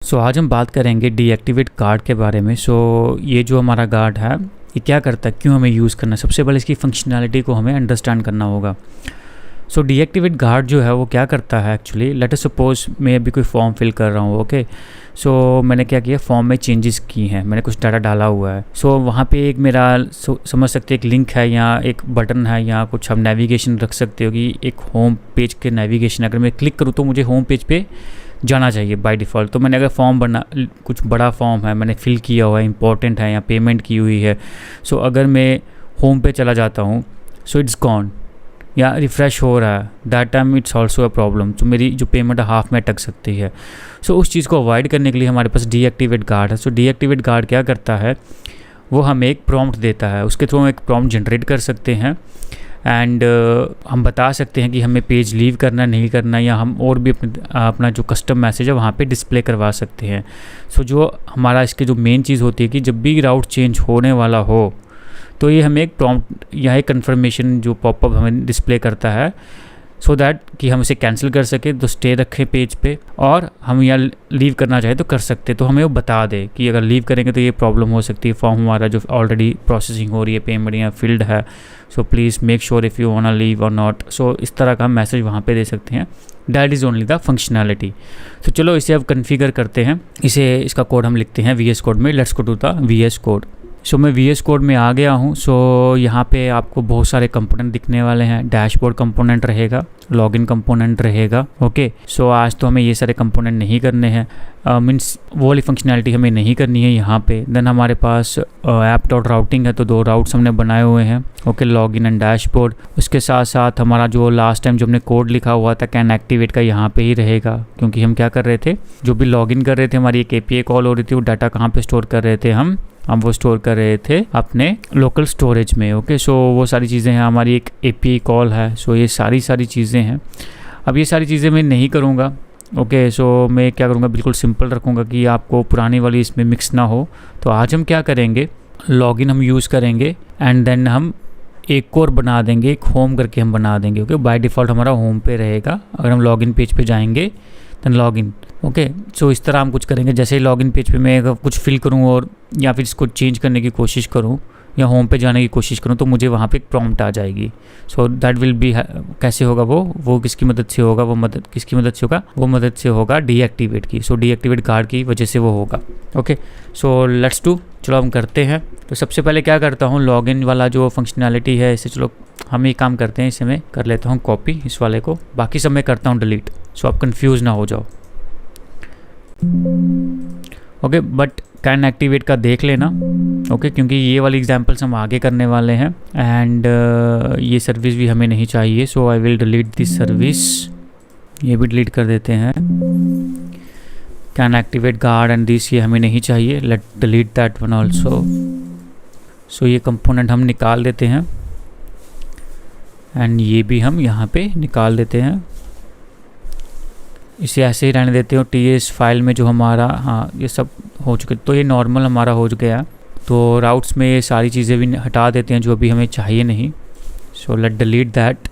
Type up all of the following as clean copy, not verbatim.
आज हम बात करेंगे डीएक्टिवेट गार्ड के बारे में। ये जो हमारा गार्ड है ये क्या करता है, क्यों हमें यूज़ करना है, सबसे पहले इसकी फंक्शनैलिटी को हमें अंडरस्टैंड करना होगा। डीएक्टिवेट गार्ड जो है वो क्या करता है एक्चुअली, लेट अस सपोज मैं अभी कोई फॉर्म फिल कर रहा हूँ। ओके, मैंने क्या किया, फॉर्म में चेंजेस की हैं, मैंने कुछ डाटा डाला हुआ है। वहाँ पे एक मेरा समझ सकते हैं एक लिंक है या एक बटन है या कुछ हम नेविगेशन रख सकते हो कि एक होम पेज के नेविगेशन अगर मैं क्लिक करूँ तो मुझे होम पेज पे जाना चाहिए बाय डिफ़ॉल्ट। तो मैंने अगर फॉर्म बना, कुछ बड़ा फॉर्म है मैंने फिल किया हुआ है, इंपॉर्टेंट है या पेमेंट की हुई है, अगर मैं होम पे चला जाता हूँ इट्स गॉन या रिफ़्रेश हो रहा है, that time it's also a problem. मेरी जो पेमेंट हाफ में अटक सकती है। उस चीज़ को अवॉइड करने के लिए हमारे पास डीएक्टिवेट गार्ड है। डीएक्टिवेट गार्ड क्या करता है, वो हमें एक प्रॉम्प्ट देता है, उसके थ्रू हम एक प्रॉम्प्ट जनरेट कर सकते हैं एंड हम बता सकते हैं कि हमें पेज लीव करना नहीं करना, या हम और भी अपना जो कस्टम मैसेज है वहाँ पे डिस्प्ले करवा सकते हैं। जो हमारा इसके जो मेन चीज़ होती है कि जब भी राउट चेंज होने वाला हो तो ये हमें एक प्रॉम्प्ट या एक कन्फर्मेशन जो पॉपअप हमें डिस्प्ले करता है, दैट कि हम इसे कैंसिल कर सके, तो स्टे रखें पेज पे, और हम यहाँ लीव करना चाहे तो कर सकते, तो हमें वो बता दे कि अगर लीव करेंगे तो ये प्रॉब्लम हो सकती है, फॉर्म हमारा जो ऑलरेडी प्रोसेसिंग हो रही है, पेमेंट या फील्ड है, please make sure if you want leave और नॉट। इस तरह का हम मैसेज वहाँ पे दे सकते हैं। That is only the functionality. चलो इसे अब कन्फिगर करते हैं। इसका कोड हम लिखते हैं VS कोड में। Let's go to the VS code. मैं VS कोड में आ गया हूँ। यहाँ पे आपको बहुत सारे कंपोनेंट दिखने वाले हैं। डैशबोर्ड कंपोनेंट रहेगा, लॉगिन कंपोनेंट रहेगा। ओके, आज तो हमें ये सारे कंपोनेंट नहीं करने हैं, मीन्स वो वाली फंक्शनैलिटी हमें नहीं करनी है यहाँ पे। देन हमारे पास ऐप डॉट राउटिंग है, तो 2 राउट्स हमने बनाए हुए हैं। Okay, login and dashboard. उसके साथ साथ हमारा जो लास्ट टाइम जो हमने कोड लिखा हुआ था कैन एक्टिवेट का, यहाँ पे ही रहेगा, क्योंकि हम क्या कर रहे थे, जो भी लॉगिन कर रहे थे हमारी एक API कॉल हो रही थी, वो डाटा कहाँ पे स्टोर कर रहे थे, हम वो स्टोर कर रहे थे अपने लोकल स्टोरेज में। ओके, वो सारी चीज़ें हैं, हमारी एक API कॉल है। ये सारी चीज़ें हैं। अब ये सारी चीज़ें मैं नहीं करूँगा। ओके, मैं क्या करूँगा, बिल्कुल सिंपल रखूँगा कि आपको पुरानी वाली इसमें मिक्स ना हो। तो आज हम क्या करेंगे, लॉगिन हम यूज़ करेंगे एंड देन हम एक और बना देंगे, एक होम करके हम बना देंगे। ओके, बाय डिफ़ॉल्ट हमारा होम पे रहेगा। अगर हम लॉगिन पेज पे जाएंगे देन लॉगिन। ओके, इस तरह हम कुछ करेंगे। जैसे ही लॉगिन पेज पे मैं अगर कुछ फिल करूँ और या फिर इसको चेंज करने की कोशिश करूँ या होम पे जाने की कोशिश करूँ तो मुझे वहाँ पे एक प्रॉम्प्ट आ जाएगी। दैट विल बी, कैसे होगा वो किसकी मदद से होगा, किसकी मदद से होगा, वो मदद से होगा डीएक्टिवेट की। डीएक्टिवेट गार्ड की वजह से वो होगा। Okay, let's do. चलो हम करते हैं। तो सबसे पहले क्या करता हूँ, लॉगिन वाला जो फंक्शनैलिटी है इसे, चलो हम ये काम करते हैं, इसे मैं कर लेता हूँ कॉपी इस वाले को, बाकी सब मैं करता हूँ डिलीट। आप कंफ्यूज ना हो जाओ। ओके, बट कैन एक्टिवेट का देख लेना। ओके, क्योंकि ये वाली एग्जांपल्स हम आगे करने वाले हैं एंड ये सर्विस भी हमें नहीं चाहिए। I will delete this service, ये भी डिलीट कर देते हैं। Can activate guard and this, ये हमें नहीं चाहिए, let delete that one also. ये कंपोनेंट हम निकाल देते हैं एंड ये भी हम यहाँ पे निकाल देते हैं। इसे ऐसे ही रहने देते हो। TS फाइल में जो हमारा, हाँ ये सब हो चुके, तो ये नॉर्मल हमारा हो गया। तो राउट्स में ये सारी चीज़ें भी हटा देते हैं जो अभी हमें चाहिए नहीं। Late delete that.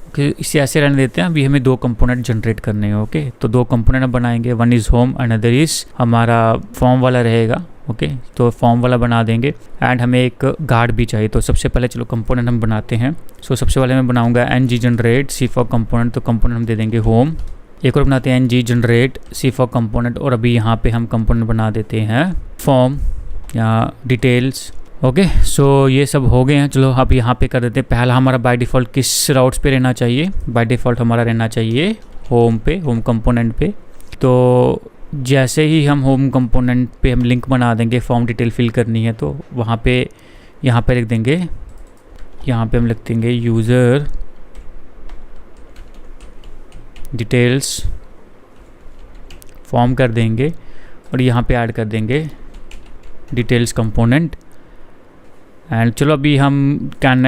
ओके, इसे ऐसे रहने देते हैं। अभी हमें 2 कंपोनेंट जनरेट करने हैं। ओके, तो 2 कंपोनेंट हम बनाएंगे, one is home another is हमारा फॉर्म वाला रहेगा। ओके, तो फॉर्म वाला बना देंगे एंड हमें एक गार्ड भी चाहिए। तो सबसे पहले चलो कंपोनेंट हम बनाते हैं। सबसे पहले मैं बनाऊंगा ng generate C for component, तो कंपोनेंट हम दे देंगे होम। एक और बनाते हैं ng generate C for component, और अभी यहाँ पे हम कंपोनेंट बना देते हैं फॉर्म या डिटेल्स। ओके, ये सब हो गए हैं। चलो अब यहाँ पे कर देते हैं। पहला हमारा बाय डिफ़ॉल्ट किस राउट्स पे रहना चाहिए, बाय डिफ़ॉल्ट हमारा रहना चाहिए होम पे, होम कंपोनेंट पे। तो जैसे ही हम होम कंपोनेंट पे हम लिंक बना देंगे, फॉर्म डिटेल फिल करनी है, तो वहाँ पे यहाँ पे लिख देंगे, यहाँ पे हम लिख देंगे यूज़र डिटेल्स, फॉर्म कर देंगे और यहाँ पे ऐड कर देंगे डिटेल्स कंपोनेंट। एंड चलो अभी हम कैन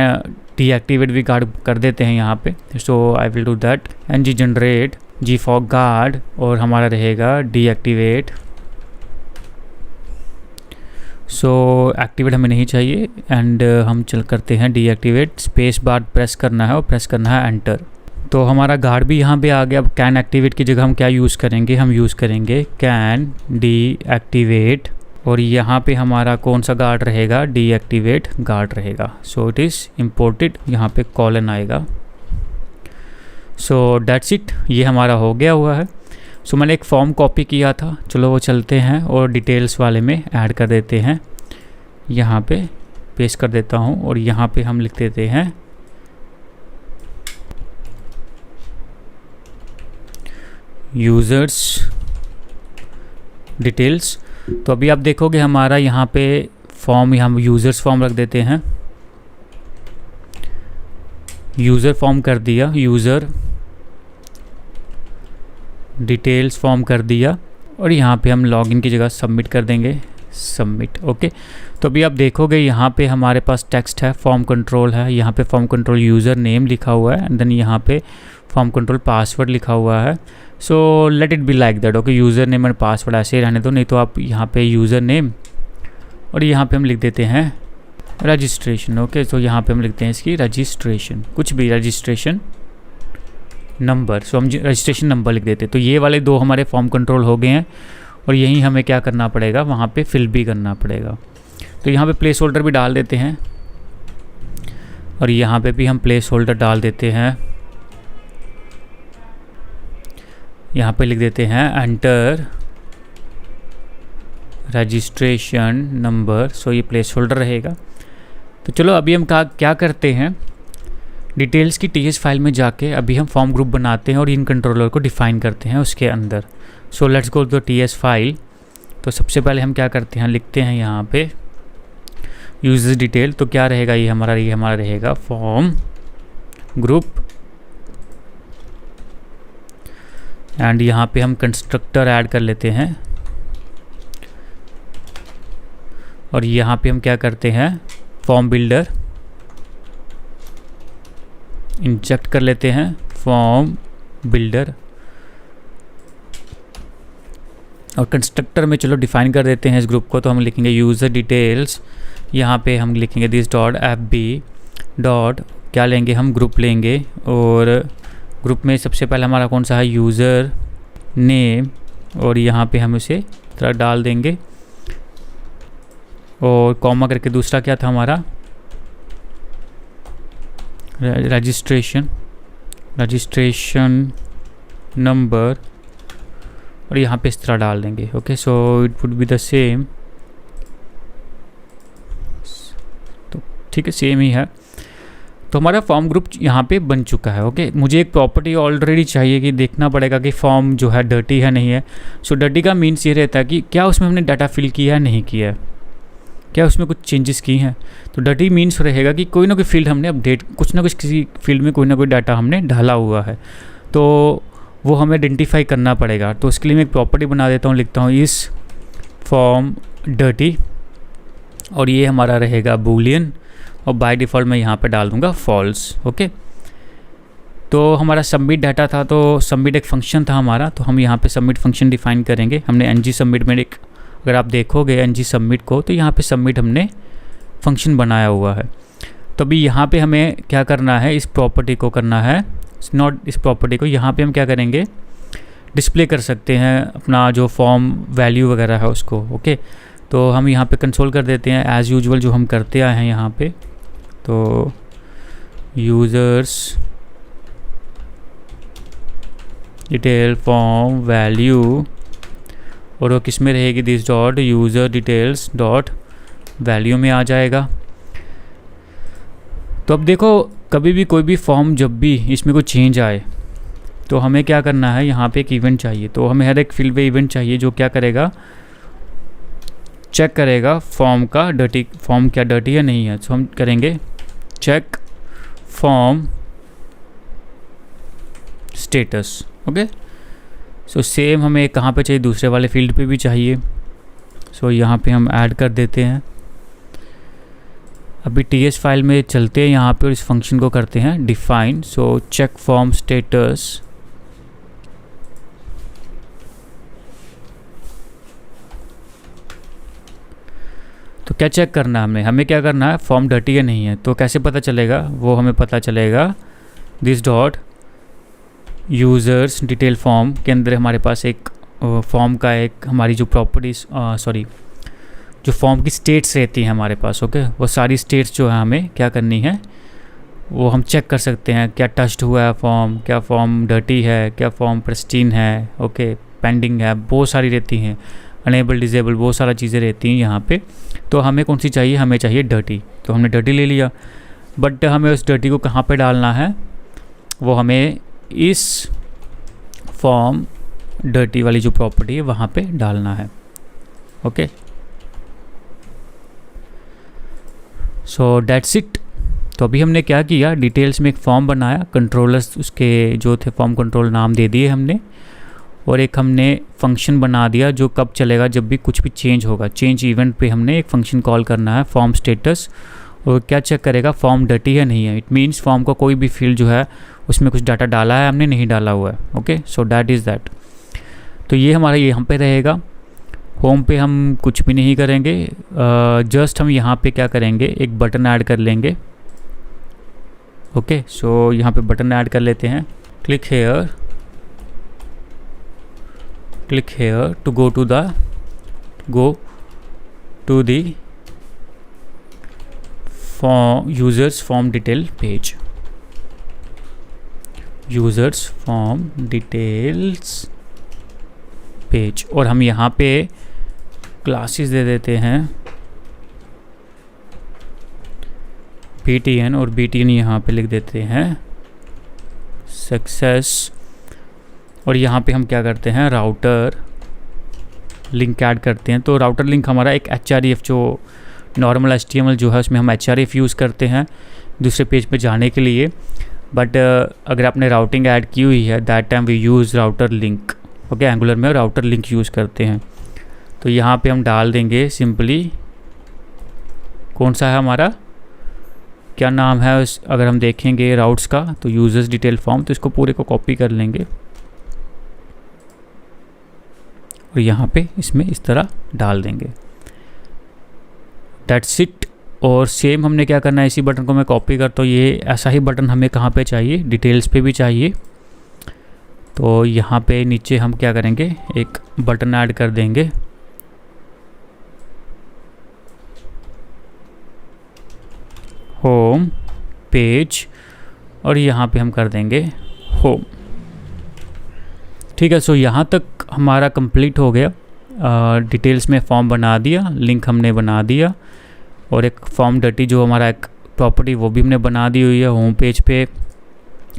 डीएक्टिवेट भी गार्ड कर देते हैं यहाँ पे। I will do that. ng generate G for guard, और हमारा रहेगा डीएक्टिवेट। एक्टिवेट हमें नहीं चाहिए एंड हम चल करते हैं डीएक्टिवेट। स्पेस बार प्रेस करना है और प्रेस करना है एंटर। तो हमारा गार्ड भी यहाँ पे आ गया। अब कैन एक्टिवेट की जगह हम क्या यूज़ करेंगे, हम यूज़ करेंगे कैन डीएक्टिवेट, और यहाँ पे हमारा कौन सा गार्ड रहेगा, डीएक्टिवेट गार्ड रहेगा। सो इट इज़ इम्पोर्टेड, यहाँ पे कॉलन आएगा। सो दैट्स इट, ये हमारा हो गया हुआ है। सो मैंने एक फॉर्म कॉपी किया था, चलो वो चलते हैं और डिटेल्स वाले में ऐड कर देते हैं। यहाँ पे पेस्ट कर देता हूँ और यहाँ पे हम लिख देते हैं यूज़र्स डिटेल्स। तो अभी आप देखोगे हमारा यहाँ पे फॉर्म, यहाँ यूज़र्स फॉर्म रख देते हैं, यूज़र फॉर्म कर दिया, यूज़र डिटेल्स फॉर्म कर दिया, और यहाँ पे हम लॉगिन की जगह सबमिट कर देंगे, सबमिट। ओके, तो अभी आप देखोगे यहाँ पे हमारे पास टेक्स्ट है, फॉर्म कंट्रोल है, यहाँ पे फॉर्म कंट्रोल यूज़र नेम लिखा हुआ है, एंड देन यहाँ पे फॉर्म कंट्रोल पासवर्ड लिखा हुआ है। So let it be like that. Okay, user name and password ऐसे ही रहने दो, नहीं तो आप यहाँ पे यूज़र नेम और यहाँ पे हम लिख देते हैं रजिस्ट्रेशन। ओके, तो यहाँ पे हम लिखते हैं इसकी रजिस्ट्रेशन, कुछ भी रजिस्ट्रेशन नंबर। सो हम रजिस्ट्रेशन नंबर लिख देते हैं। तो ये वाले दो हमारे फॉर्म कंट्रोल हो गए हैं, और यही हमें क्या करना पड़ेगा, वहाँ पे फिल भी करना पड़ेगा। तो यहाँ पे प्लेस होल्डर भी डाल देते हैं, और यहाँ पे भी हम प्लेस होल्डर डाल देते हैं। यहाँ पे लिख देते हैं एंटर रजिस्ट्रेशन नंबर। सो ये प्लेस होल्डर रहेगा। तो चलो अभी हम क्या करते हैं, डिटेल्स की टीएस फाइल में जाके अभी हम फॉर्म ग्रुप बनाते हैं और इन कंट्रोलर को डिफाइन करते हैं उसके अंदर। So let's go to TS file. तो सबसे पहले हम क्या करते हैं, लिखते हैं यहाँ पे यूजर्स डिटेल। तो क्या रहेगा, ये हमारा रहेगा फॉर्म ग्रुप, एंड यहाँ पे हम कंस्ट्रक्टर ऐड कर लेते हैं, और यहाँ पे हम क्या करते हैं, फॉर्म बिल्डर इंजेक्ट कर लेते हैं, फॉर्म बिल्डर, और कंस्ट्रक्टर में चलो डिफाइन कर देते हैं इस ग्रुप को। तो हम लिखेंगे यूज़र डिटेल्स, यहाँ पे हम लिखेंगे this dot F B dot, क्या लेंगे हम, ग्रुप लेंगे, और ग्रुप में सबसे पहले हमारा कौन सा है, यूज़र नेम, और यहाँ पे हम इसे तरह डाल देंगे, और कॉमा करके दूसरा क्या था हमारा, रजिस्ट्रेशन नंबर, और यहाँ पे इस तरह डाल देंगे। Okay, so it would be the same. तो ठीक है, सेम ही है। तो हमारा फॉर्म ग्रुप यहाँ पे बन चुका है। ओके, मुझे एक प्रॉपर्टी ऑलरेडी चाहिए कि देखना पड़ेगा कि फॉर्म जो है डर्टी है नहीं है। सो डर्टी का मीन्स ये रहता है कि क्या उसमें हमने डाटा फिल किया है, नहीं किया है, क्या उसमें कुछ चेंजेस की हैं। तो डर्टी मीन्स रहेगा कि कोई ना कोई फील्ड हमने अपडेट, कुछ ना कुछ किसी फील्ड में कोई ना कोई डाटा हमने डाला हुआ है, तो वो हमें आइडेंटिफाई करना पड़ेगा। तो उसके लिए मैं एक प्रॉपर्टी बना देता हूँ, लिखता हूँ इस फॉर्म डर्टी, और ये हमारा रहेगा बूलियन, और बाय डिफ़ॉल्ट मैं यहाँ पे डाल दूँगा फॉल्स। ओके, तो हमारा सबमिट डाटा था, तो सबमिट एक फंक्शन था हमारा, तो हम यहाँ पे सबमिट फंक्शन डिफाइन करेंगे। हमने एनजी सबमिट में एक, अगर आप देखोगे एनजी सबमिट को, तो यहाँ पे सबमिट हमने फंक्शन बनाया हुआ है। तो अभी यहाँ पे हमें क्या करना है, इस प्रॉपर्टी को करना है, नॉट इस प्रॉपर्टी को, यहाँ पे हम क्या करेंगे, डिस्प्ले कर सकते हैं अपना जो फॉर्म वैल्यू वगैरह है उसको। ओके, तो हम यहाँ पे कंसोल कर देते हैं एज़ यूजुअल जो हम करते आए हैं यहाँ पे। तो यूज़र्स डिटेल फॉर्म वैल्यू, और वो किस में रहेगी, this dot user details dot value में आ जाएगा। तो अब देखो, कभी भी कोई भी फॉर्म जब भी इसमें कोई चेंज आए, तो हमें क्या करना है, यहाँ पे एक इवेंट चाहिए। तो हमें हर एक फील्ड पे इवेंट चाहिए जो क्या करेगा, चेक करेगा फॉर्म का डर्टी, फॉर्म क्या डर्टी है नहीं है। तो हम करेंगे check form status. Okay, so same हमें कहाँ पे चाहिए, दूसरे वाले फील्ड पे भी चाहिए। सो यहाँ पे हम ऐड कर देते हैं। अभी टीएस फाइल में चलते हैं यहाँ पे और इस फंक्शन को करते हैं define. So check form status, तो क्या चेक करना है हमें क्या करना है, फॉर्म डर्टी है नहीं है। तो कैसे पता चलेगा, वो हमें पता चलेगा this dot users detail form के अंदर हमारे पास एक फॉर्म का एक हमारी जो प्रॉपर्टीज़ जो फॉर्म की स्टेट्स रहती हैं हमारे पास, ओके, वो सारी स्टेट्स जो है हमें क्या करनी है, वो हम चेक कर सकते हैं। क्या टच्ड हुआ है फॉर्म, क्या फॉर्म डर्टी है, क्या फॉर्म प्रिस्टीन है, ओके, पेंडिंग है, बहुत सारी रहती हैं, अनेबल डिजेबल, बहुत सारी चीज़ें रहती हैं यहाँ पे। तो हमें कौन सी चाहिए, हमें चाहिए डर्टी, तो हमने डर्टी ले लिया। बट हमें उस डर्टी को कहाँ पे डालना है, वो हमें इस फॉर्म डर्टी वाली जो प्रॉपर्टी है वहाँ पे डालना है, ओके। So that's it. तो अभी हमने क्या किया, डिटेल्स में एक फॉर्म बनाया, कंट्रोलर्स उसके जो थे फॉर्म कंट्रोल नाम दे दिए हमने, और एक हमने फंक्शन बना दिया जो कब चलेगा, जब भी कुछ भी चेंज होगा, चेंज इवेंट पे हमने एक फंक्शन कॉल करना है फॉर्म स्टेटस, और क्या चेक करेगा फॉर्म डर्टी है नहीं है। इट मीन्स फॉर्म का कोई भी फील्ड जो है उसमें कुछ डाटा डाला है हमने, नहीं डाला हुआ है, okay. So that is that. तो ये हमारा यहाँ पे रहेगा। होम पे हम कुछ भी नहीं करेंगे, जस्ट हम यहाँ पे क्या करेंगे, एक बटन ऐड कर लेंगे, ओके। सो यहाँ पे बटन ऐड कर लेते हैं, click here to go to the users form detail page, users form details page. और हम यहाँ पे क्लासेस दे देते हैं BTN, और BTN यहाँ पे लिख देते हैं सक्सेस। और यहाँ पे हम क्या करते हैं, राउटर लिंक ऐड करते हैं। तो राउटर लिंक हमारा एक HREF, जो नॉर्मल HTML जो है उसमें हम HREF यूज़ करते हैं दूसरे पेज पे जाने के लिए। बट अगर आपने राउटिंग ऐड की हुई है, that time we use router link, okay. Angular में राउटर लिंक यूज़ करते हैं। तो यहाँ पे हम डाल देंगे सिंपली, कौन सा है हमारा, क्या नाम है उस, अगर हम देखेंगे राउट्स का तो यूजर्स डिटेल फॉर्म, तो इसको पूरे को कॉपी कर लेंगे और यहाँ पे इसमें इस तरह डाल देंगे, दैट्स इट। और सेम हमने क्या करना है, इसी बटन को मैं कॉपी करता हूँ, ये ऐसा ही बटन हमें कहाँ पे चाहिए, डिटेल्स पे भी चाहिए। तो यहाँ पे नीचे हम क्या करेंगे, एक बटन ऐड कर देंगे, होम पेज, और यहाँ पे हम कर देंगे होम, ठीक है। सो यहाँ तक हमारा कंप्लीट हो गया। डिटेल्स में फॉर्म बना दिया, लिंक हमने बना दिया, और एक फॉर्म डर्टी जो हमारा एक प्रॉपर्टी वो भी हमने बना दी हुई है। होम पेज पे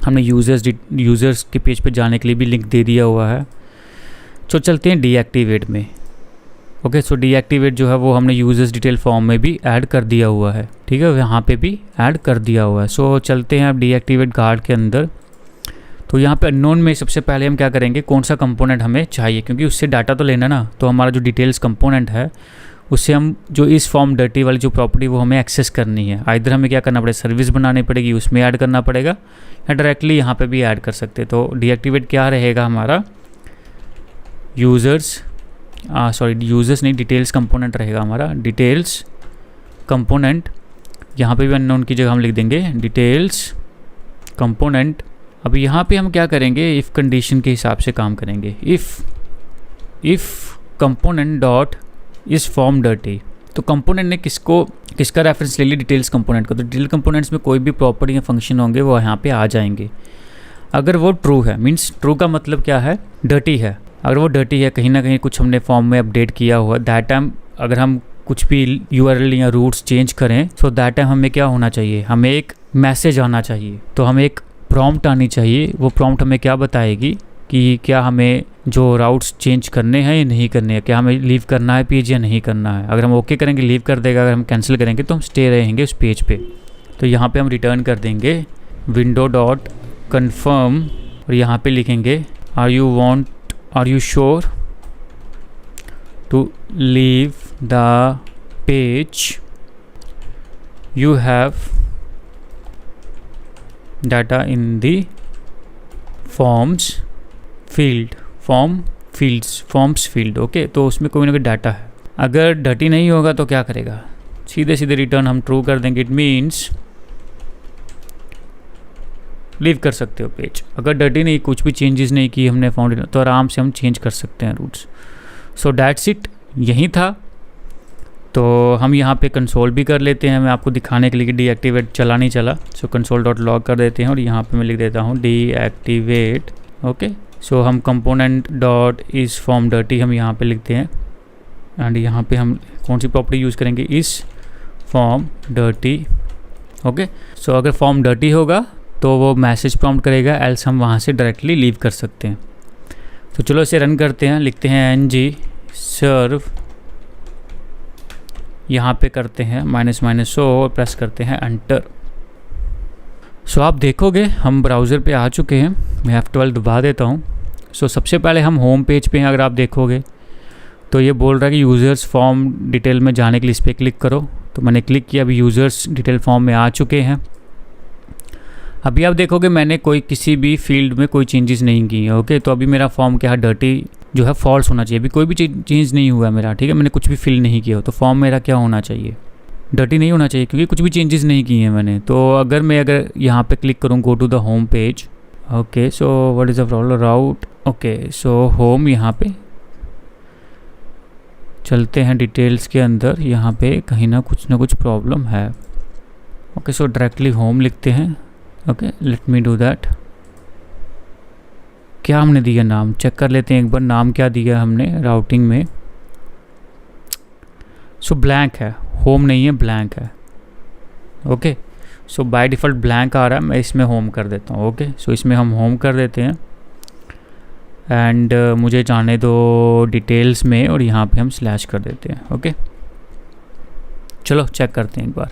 हमने यूज़र्स के पेज पे जाने के लिए भी लिंक दे दिया हुआ है। तो चलते हैं डीएक्टिवेट में, ओके। सो डीएक्टिवेट जो है वो हमने यूज़र्स डिटेल फॉर्म में भी ऐड कर दिया हुआ है, ठीक है, यहाँ पे भी ऐड कर दिया हुआ है। सो चलते हैं अब डीएक्टिवेट गार्ड के अंदर। तो यहाँ पे अननोन में सबसे पहले हम क्या करेंगे, कौन सा कंपोनेंट हमें चाहिए, क्योंकि उससे डाटा तो लेना ना। तो हमारा जो डिटेल्स कंपोनेंट है उससे हम जो इस फॉर्म डर्टी वाली जो प्रॉपर्टी वो हमें एक्सेस करनी है। आइदर हमें क्या करना पड़ेगा, सर्विस बनानी पड़ेगी, उसमें ऐड करना पड़ेगा, या डायरेक्टली यहाँ पे भी ऐड कर सकते हैं। तो डीएक्टिवेट क्या रहेगा हमारा, यूज़र्स नहीं, डिटेल्स कंपोनेंट रहेगा हमारा, डिटेल्स कंपोनेंट। यहाँ पे भी अननोन की जगह हम लिख देंगे डिटेल्स कंपोनेंट। अब यहाँ पे हम क्या करेंगे, इफ़ कंडीशन के हिसाब से काम करेंगे। इफ़ कंपोनेंट डॉट इस फॉर्म डर्टी, तो कंपोनेंट ने किसका रेफरेंस ले लिया, डिटेल्स कंपोनेंट का। तो डिटेल कंपोनेंट्स में कोई भी प्रॉपर्टी या फंक्शन होंगे वो यहाँ पे आ जाएंगे। अगर वो ट्रू है, मीन्स ट्रू का मतलब क्या है, डर्टी है। अगर वो डर्टी है, कहीं ना कहीं कुछ हमने फॉर्म में अपडेट किया हुआ, दैट टाइम अगर हम कुछ भी URL या रूट्स चेंज करें, सो दैट टाइम हमें क्या होना चाहिए, हमें एक मैसेज आना चाहिए। तो हमें एक प्रॉम्प्ट आनी चाहिए। वो प्रॉम्प्ट हमें क्या बताएगी कि क्या हमें जो राउट्स चेंज करने हैं या नहीं करने हैं, क्या हमें लीव करना है पेज या नहीं करना है। अगर हम ओके करेंगे लीव कर देगा, अगर हम कैंसिल करेंगे तो हम स्टे रहेंगे उस पेज पे। तो यहाँ पे हम रिटर्न कर देंगे विंडो डॉट कन्फर्म, और यहाँ पे लिखेंगे are you sure to leave the page, you have data in the forms field, okay. तो उसमें कोई ना कोई डाटा है। अगर डर्टी नहीं होगा तो क्या करेगा, सीधे रिटर्न हम ट्रू कर देंगे। इट मीन्स लीव कर सकते हो पेज। अगर डर्टी नहीं, कुछ भी चेंजेस नहीं की हमने फाउंडेशन, तो आराम से हम चेंज कर सकते हैं रूट्स। सो दैट्स इट, यही था। तो हम यहाँ पे कंसोल भी कर लेते हैं, मैं आपको दिखाने के लिए कि डीएक्टिवेट चला नहीं चला। सो कंसोल डॉट लॉग कर देते हैं और यहाँ पे मैं लिख देता हूँ डीएक्टिवेट। ओके, सो हम कंपोनेंट डॉट इस फॉर्म डर्टी हम यहाँ पे लिखते हैं, एंड यहाँ पे हम कौन सी प्रॉपर्टी यूज़ करेंगे, इस फॉर्म डर्टी। ओके, सो अगर फॉर्म डर्टी होगा तो वो मैसेज प्रॉम्प्ट करेगा, एल्स हम वहाँ से डायरेक्टली लीव कर सकते हैं। तो चलो इसे रन करते हैं, लिखते हैं ng सर्व, यहाँ पे करते हैं --- और प्रेस करते हैं एंटर। सो आप देखोगे हम ब्राउज़र पे आ चुके हैं। मैं F12 दबा देता हूँ। सो सबसे पहले हम होम पेज पे हैं, अगर आप देखोगे तो ये बोल रहा है कि यूज़र्स फॉर्म डिटेल में जाने के लिए इस पर क्लिक करो। तो मैंने क्लिक किया, अभी यूज़र्स डिटेल फॉर्म में आ चुके हैं। अभी आप देखोगे मैंने कोई किसी भी फील्ड में कोई चेंजेस नहीं की है। ओके, तो अभी मेरा फॉर्म क्या है, डर्टी जो है फॉल्स होना चाहिए। अभी कोई भी चेंज नहीं हुआ है मेरा, ठीक है, मैंने कुछ भी फिल नहीं किया हो, तो फॉर्म मेरा क्या होना चाहिए, डर्टी नहीं होना चाहिए, क्योंकि कुछ भी चेंजेस नहीं किए हैं मैंने। तो अगर यहाँ पे क्लिक करूँ, go to the home page. Okay, so what is the problem, route. Okay, so home, यहाँ पे चलते हैं डिटेल्स के अंदर, यहाँ पे कहीं ना कुछ प्रॉब्लम है। ओके, सो डायरेक्टली होम लिखते हैं। Okay, let me do that. क्या हमने दिया नाम, चेक कर लेते हैं एक बार, नाम क्या दिया हमने राउटिंग में। सो ब्लैंक है, होम नहीं है, ब्लैंक है। Okay, so by default blank आ रहा है, मैं इसमें होम कर देता हूँ। ओके, सो इसमें हम होम कर देते हैं, एंड मुझे जाने दो डिटेल्स में, और यहाँ पे हम स्लैश कर देते हैं। ओके, चलो चेक करते हैं एक बार।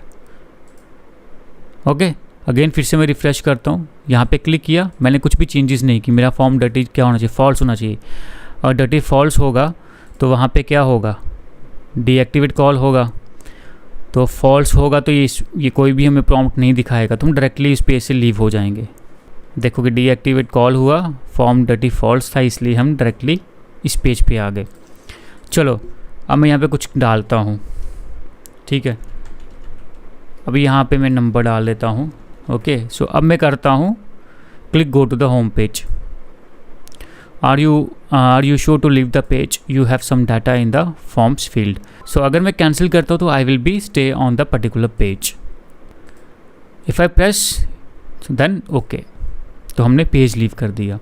ओके, अगेन फिर से मैं रिफ़्रेश करता हूँ, यहाँ पे क्लिक किया, मैंने कुछ भी चेंजेस नहीं की। मेरा फॉर्म डर्टी क्या होना चाहिए, फॉल्स होना चाहिए। और डर्टी फॉल्स होगा तो वहाँ पे क्या होगा, डीएक्टिवेट कॉल होगा। तो फॉल्स होगा तो ये कोई भी हमें प्रॉम्प्ट नहीं दिखाएगा, तो हम डायरेक्टली इस पेज से लीव हो जाएंगे। देखो कि डीएक्टिवेट कॉल हुआ, फॉर्म डर्टी फॉल्स था, इसलिए हम डायरेक्टली इस पेज पे आ गए। चलो अब मैं यहाँ पे कुछ डालता हूँ, ठीक है। अभी यहाँ पे मैं नंबर डाल देता हूँ। ओके, सो अब मैं करता हूँ click go to the home page. Are you sure to leave the page, you have some data in the forms field. So अगर मैं कैंसिल करता हूँ तो I will be stay on the particular page. If I press then okay, तो हमने page leave कर दिया।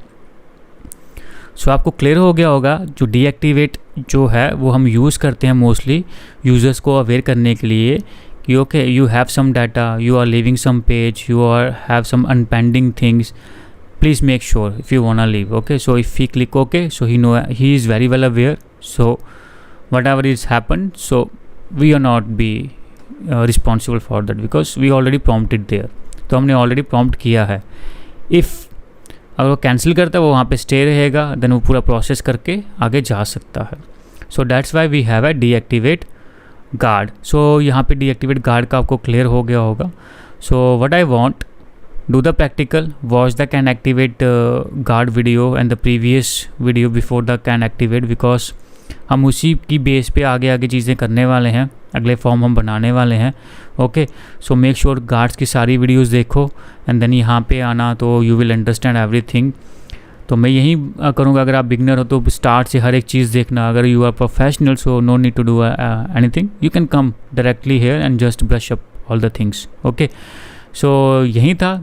सो आपको क्लियर हो गया होगा, जो डीएक्टिवेट जो है वो हम यूज़ करते हैं मोस्टली यूज़र्स को अवेयर करने के लिए कि okay you have some data, you are leaving some page, you are have some unpending things, please make sure if you wanna leave. Okay, so if we click OK, so he is very well aware, so whatever is happened, so we are not be responsible for that because we already prompted there. तो हमने already prompt किया है। If अगर वो cancel करता है वो वहाँ पे स्टे रहेगा, देन वो पूरा प्रोसेस करके आगे जा सकता है। So that's why we have a deactivate guard. So यहाँ पे डीएक्टिवेट गार्ड का आपको क्लियर हो गया होगा। So what I want, do the practical, watch the can activate guard video and the previous video before the can activate, because हम उसी की बेस पे आगे आगे चीज़ें करने वाले हैं, अगले फॉर्म हम बनाने वाले हैं। Okay, so make sure guards की सारी वीडियोस देखो एंड देन यहाँ पे आना, तो यू विल अंडरस्टैंड एवरीथिंग। तो मैं यही करूँगा, अगर आप बिगनर हो तो स्टार्ट से हर एक चीज़ देखना, अगर you are professional so no need to do anything, you can come directly here and just brush up all the things. Okay, so यही था,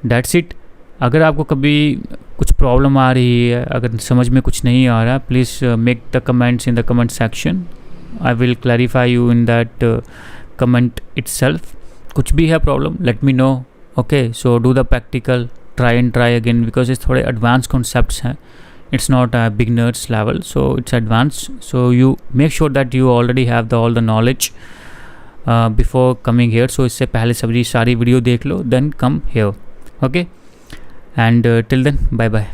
दैट्स इट। अगर आपको कभी कुछ प्रॉब्लम आ रही है, अगर समझ में कुछ नहीं आ रहा, please make the comments in the comment section, I will clarify you in that comment itself. कुछ भी है problem, let me know. Okay, so do the practical, try and try again, because इस थोड़े एडवांस कॉन्सेप्ट्स हैं, it's not a beginners level, so it's advance. So you make sure that you already have the all the knowledge before coming here. So इससे पहले सारी video देख लो, then come here. Okay, and till then, bye bye.